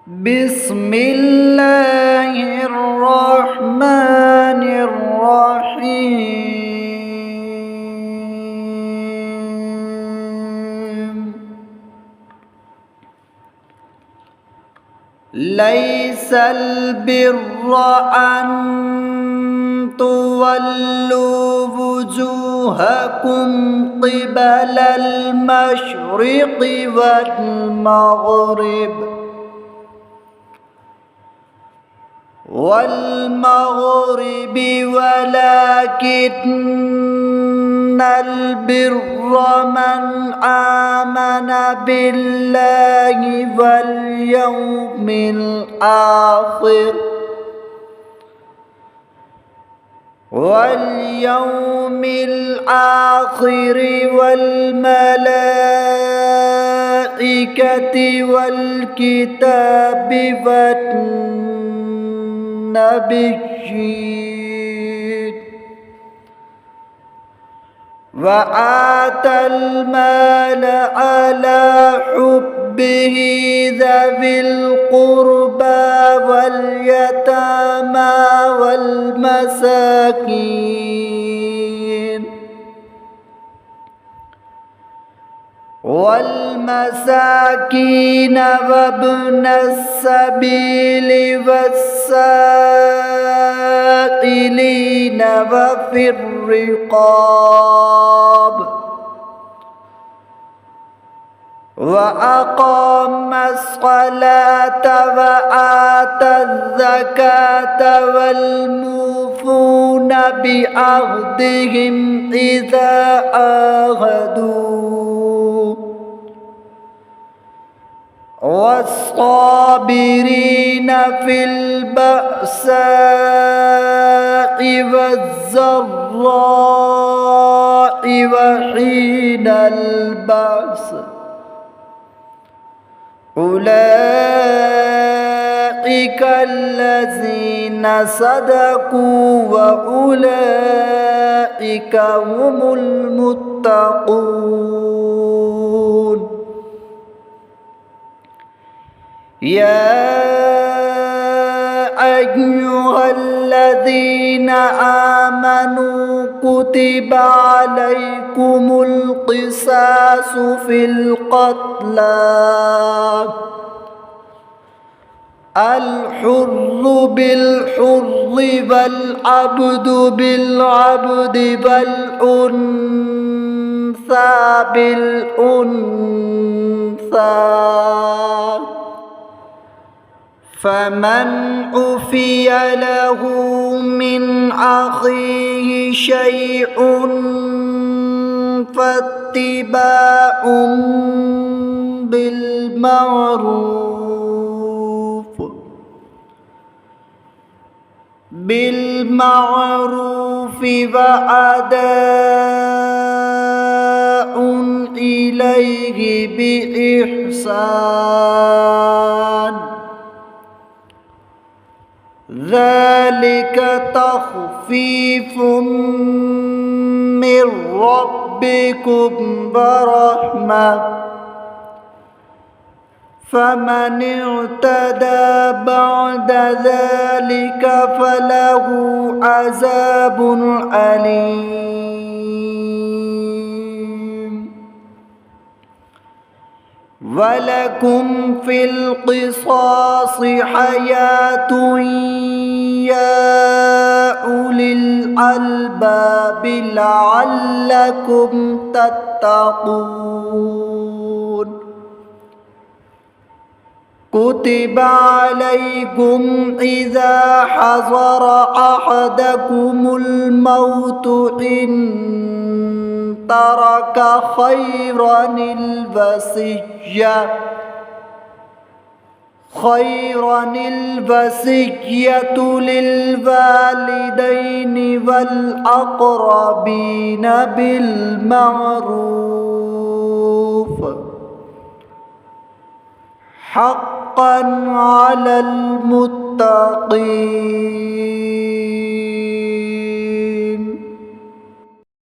بسم الله الرحمن الرحيم. ليس البر أن تولوا وجوهكم قبل المشرق والمغرب ولكن البر من آمن بالله واليوم الآخر والملائكة والكتاب والنبيين وآتى المال على حبه ذوي القربى واليتامى والمساكين وابن السبيل والسائلين وفي الرقاب وأقام الصلاة وآتى الزكاة والموفون بعهدهم إذا عاهدوا والصابرين في البأساء والضراء وحين البأس أولئك الذين صدقوا وأولئك هم المتقون. يا أيها الذين آمنوا كتب عليكم القصاص في القتلى الحر بالحر والعبد بالعبد والأنثى بالأنثى فمن عفي له من أخيه شيء فاتباع بالمعروف وأداء إليه بإحسان ذلك تخفيف من ربكم ورحمة فمن اعتدى بعد ذلك فله عذاب أليم. ولكم في القصاص حياة يا أولي الألباب لعلكم تتقون. كتب عليكم إذا حضر أحدكم الموت إن ترك خيرا الوصية للوالدين والأقربين بالمعروف حقا على المتقين.